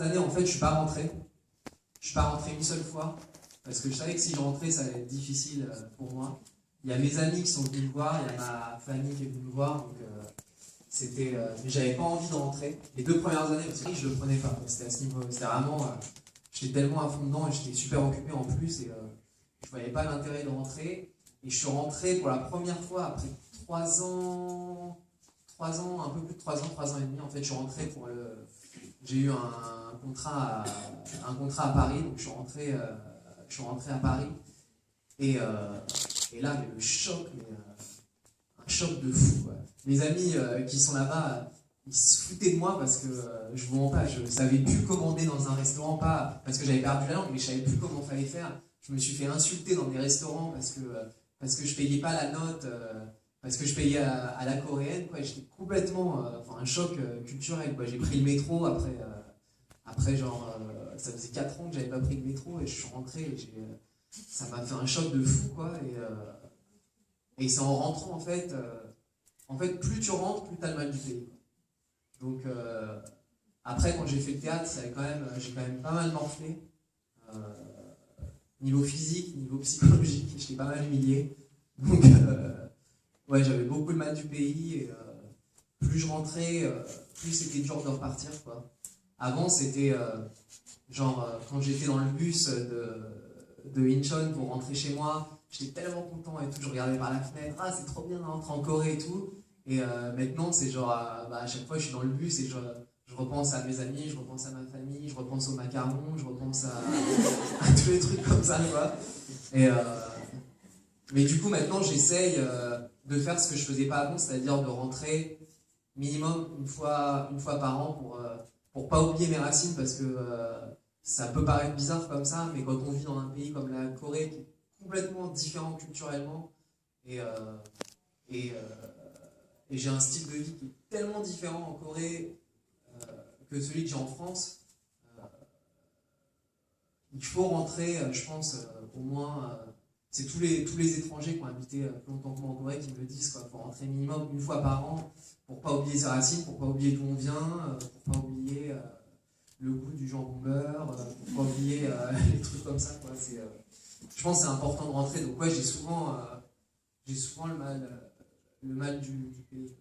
Années, en fait, je suis pas rentré. Je suis pas rentré une seule fois parce que je savais que si je rentrais, ça allait être difficile pour moi. Il y a mes amis qui sont venus me voir, il y a ma famille qui est venue me voir, donc mais j'avais pas envie de rentrer. Les 2 premières années aussi, je le prenais pas. C'était à ce niveau, c'était vraiment, j'étais tellement à fond dedans et j'étais super occupé en plus et je voyais pas l'intérêt de rentrer. Et je suis rentré pour la première fois après 3 ans, un peu plus de 3 ans et demi. En fait, je suis rentré pour le. J'ai eu un contrat à Paris, donc je suis rentré à Paris. Et, et là, mais le choc, un choc de fou. Ouais. Mes amis qui sont là-bas, ils se foutaient de moi parce que je vous mens pas, je savais plus commander dans un restaurant, pas parce que j'avais perdu la langue, mais je savais plus comment fallait faire. Je me suis fait insulter dans des restaurants parce que je payais pas la note, parce que je payais à la coréenne. Quoi. J'étais complètement, un choc culturel. Quoi. J'ai pris le métro après genre, ça faisait 4 ans que j'avais pas pris le métro et je suis rentré et ça m'a fait un choc de fou, quoi. Et c'est en rentrant, en fait, plus tu rentres, plus t'as le mal du pays. Quoi. Donc, après, quand j'ai fait le théâtre, j'ai quand même pas mal morflé. Niveau physique, niveau psychologique, j'étais pas mal humilié. Donc, ouais, j'avais beaucoup le mal du pays. Et plus je rentrais, plus c'était dur de repartir, quoi. Avant, c'était quand j'étais dans le bus de Incheon pour rentrer chez moi, j'étais tellement content et tout, je regardais par la fenêtre, ah c'est trop bien de rentrer en Corée et tout. Et maintenant, c'est genre, à chaque fois je suis dans le bus et je repense à mes amis, je repense à ma famille, je repense aux macarons, je repense à tous les trucs comme ça, quoi. Et, mais du coup, maintenant, j'essaye de faire ce que je faisais pas avant, c'est-à-dire de rentrer minimum une fois par an pour pas oublier mes racines parce que ça peut paraître bizarre comme ça, mais quand on vit dans un pays comme la Corée qui est complètement différent culturellement et, euh, et, euh, et j'ai un style de vie qui est tellement différent en Corée que celui que j'ai en France, il faut rentrer, je pense, au moins. C'est tous les étrangers qui ont habité plus longtemps que moi en Corée qui me le disent, quoi. Il faut rentrer minimum une fois par an pour pas oublier ses racines, pour pas oublier d'où on vient, pour pas oublier le goût du jambon beurre, pour pas oublier les trucs comme ça, quoi. Je pense que c'est important de rentrer. Donc ouais, j'ai souvent le mal du pays.